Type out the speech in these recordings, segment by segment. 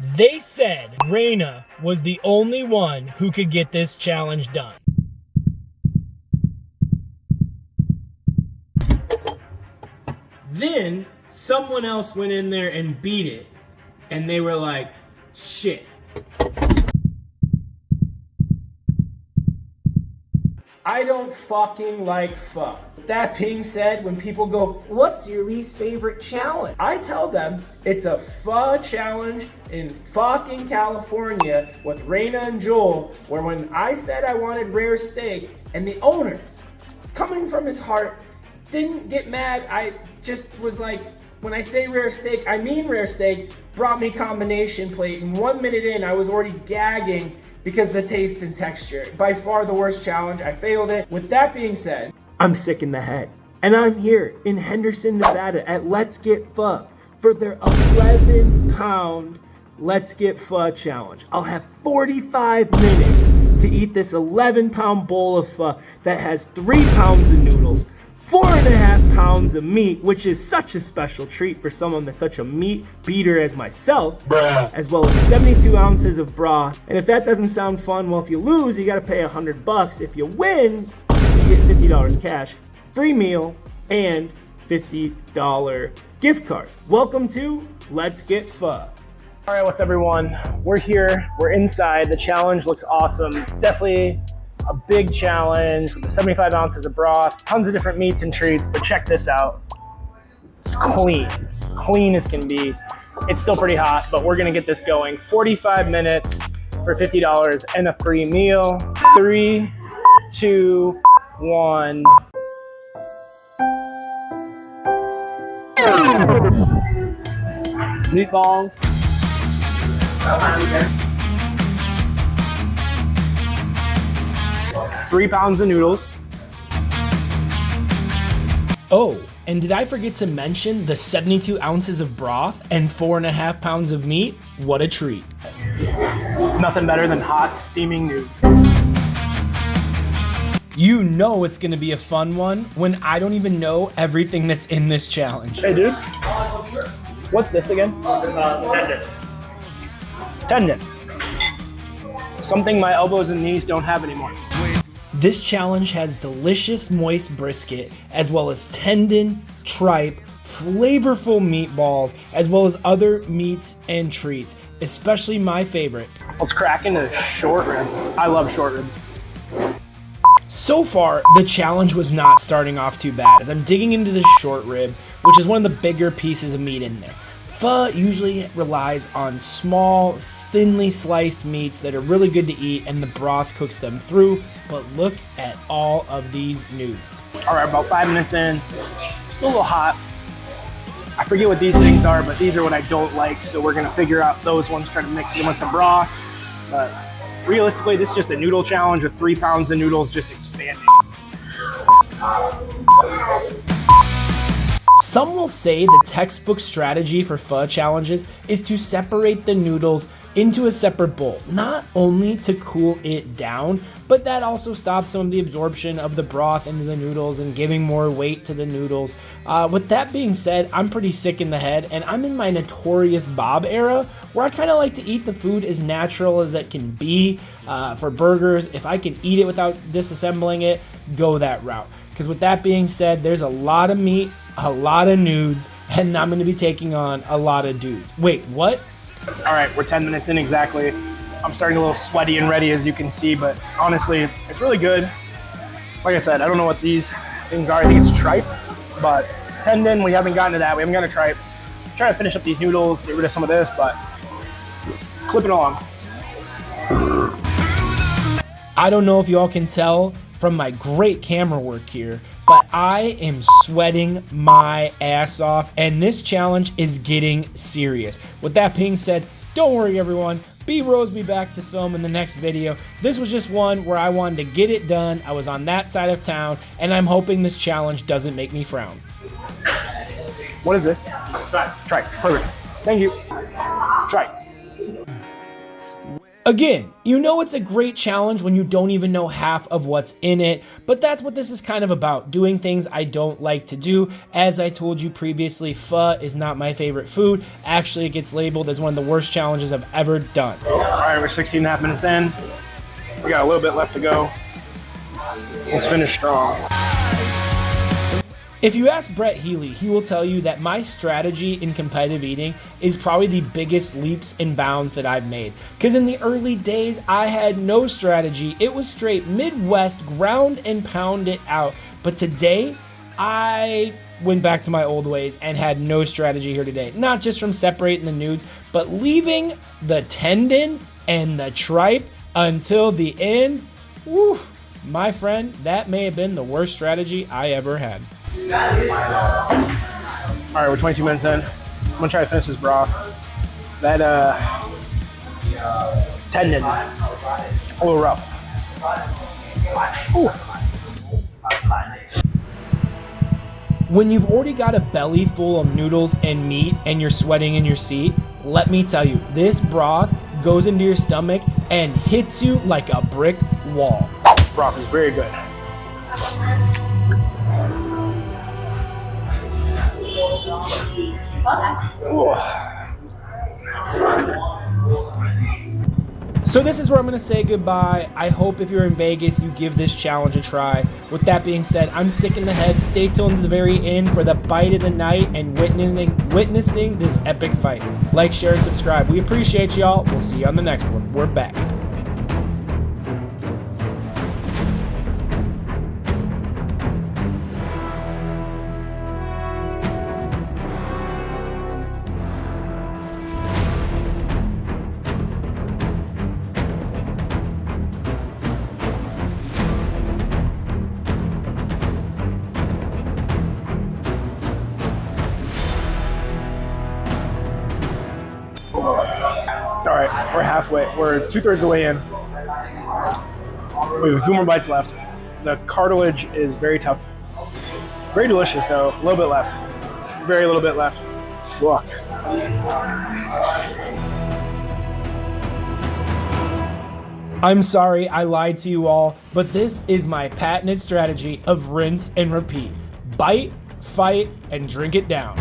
They said Raina was the only one who could get this challenge done. Then someone else went in there and beat it, and they were like, shit. I don't fucking like pho. That being said, when people go, what's your least favorite challenge? I tell them it's a pho challenge in fucking California with Raina and Joel, where when I said I wanted rare steak, and the owner, coming from his heart, didn't get mad. I just was like, when I say rare steak, I mean rare steak, brought me combination plate, and 1 minute in, I was already gagging because of the taste and texture. By far the worst challenge, I failed it. With that being said, I'm sick in the head. And I'm here in Henderson, Nevada at Let's Get Pho for their 11-pound Let's Get Pho challenge. I'll have 45 minutes to eat this 11-pound bowl of pho that has 3 pounds of noodles, 4.5 pounds of meat, which is such a special treat for someone that's such a meat beater as myself, as well as 72 ounces of broth. And if that doesn't sound fun, well, if you lose, you gotta pay $100. If you win, you get $50 cash, free meal, and $50 gift card. Welcome to Let's Get Pho. All right, what's up, everyone? We're here, we're inside. The challenge looks awesome. Definitely a big challenge with 75 ounces of broth, tons of different meats and treats, but check this out. It's clean as can be. It's still pretty hot, but we're gonna get this going. 45 minutes for $50 and a free meal. 3, 2, 1. Meatballs. 3 pounds of noodles. Oh, and did I forget to mention the 72 ounces of broth and 4.5 pounds of meat? What a treat. Nothing better than hot, steaming noodles. You know it's gonna be a fun one when I don't even know everything that's in this challenge. Hey, dude. What's this again? Tendon. Something my elbows and knees don't have anymore. This challenge has delicious moist brisket, as well as tendon, tripe, flavorful meatballs, as well as other meats and treats, especially my favorite. Let's crack into short ribs. I love short ribs. So far, the challenge was not starting off too bad, as I'm digging into the short rib, which is one of the bigger pieces of meat in there. Pho usually relies on small, thinly sliced meats that are really good to eat, and the broth cooks them through, but look at all of these noodles. All right, about 5 minutes in, still a little hot. I forget what these things are, but these are what I don't like, so we're gonna figure out those ones, try to mix them with the broth. But realistically, this is just a noodle challenge with 3 pounds of noodles just expanding. Some will say the textbook strategy for pho challenges is to separate the noodles into a separate bowl, not only to cool it down, but that also stops some of the absorption of the broth into the noodles and giving more weight to the noodles. With that being said, I'm pretty sick in the head, and I'm in my Notorious Bob era, where I kind of like to eat the food as natural as it can be. For burgers, if I can eat it without disassembling it, go that route. Because with that being said, there's a lot of meat, a lot of nudes, and I'm gonna be taking on a lot of dudes. Wait, what? All right, we're 10 minutes in exactly. I'm starting a little sweaty and ready, as you can see, but honestly, it's really good. Like I said, I don't know what these things are. I think it's tripe, but tendon, we haven't gotten to that. We haven't gotten to tripe. I'm trying to finish up these noodles, get rid of some of this, but clipping along. I don't know if y'all can tell from my great camera work here, but I am sweating my ass off, and this challenge is getting serious. With that being said, don't worry everyone, B-Rose will be back to film in the next video. This was just one where I wanted to get it done. I was on that side of town, and I'm hoping this challenge doesn't make me frown. What is this? Tripe. Perfect. Thank you. Tripe. Again, you know it's a great challenge when you don't even know half of what's in it, but that's what this is kind of about, doing things I don't like to do. As I told you previously, pho is not my favorite food. Actually, it gets labeled as one of the worst challenges I've ever done. All right, we're 16 and a half minutes in. We got a little bit left to go. Let's finish strong. If you ask Brett Healy, he will tell you that my strategy in competitive eating is probably the biggest leaps and bounds that I've made. Because in the early days, I had no strategy. It was straight Midwest, ground and pound it out. But today, I went back to my old ways and had no strategy here today. Not just from separating the nudes, but leaving the tendon and the tripe until the end. Woo, my friend, that may have been the worst strategy I ever had. All right, we're 22 minutes in. I'm gonna try to finish this broth. That tendon, a little rough. Ooh. When you've already got a belly full of noodles and meat and you're sweating in your seat, let me tell you, this broth goes into your stomach and hits you like a brick wall. Broth is very good. So this is where I'm going to say goodbye. I hope if you're in Vegas, you give this challenge a try. With that being said, I'm sick in the head. Stay tuned to the very end for the bite of the night and witnessing this epic fight. Like, share, and subscribe. We appreciate y'all. We'll see you on the next one. We're back. All right, we're halfway. We're 2/3 of the way in. We have a few more bites left. The cartilage is very tough. Very delicious though. A little bit left. Very little bit left. Fuck. I'm sorry I lied to you all, but this is my patented strategy of rinse and repeat. Bite, fight, and drink it down.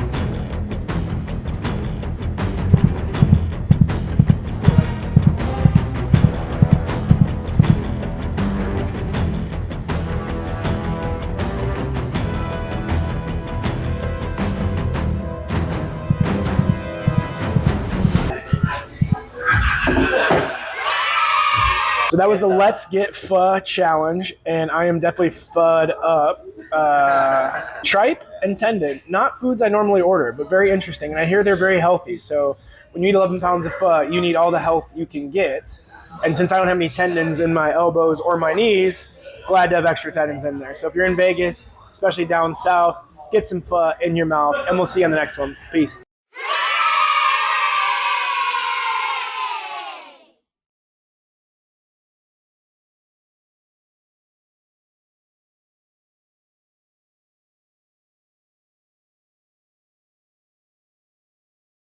So that was the Let's Get Pho challenge, and I am definitely pho'd up. Tripe and tendon, not foods I normally order, but very interesting. And I hear they're very healthy. So when you eat 11 pounds of pho, you need all the health you can get. And since I don't have any tendons in my elbows or my knees, glad to have extra tendons in there. So if you're in Vegas, especially down south, get some pho in your mouth, and we'll see you on the next one. Peace.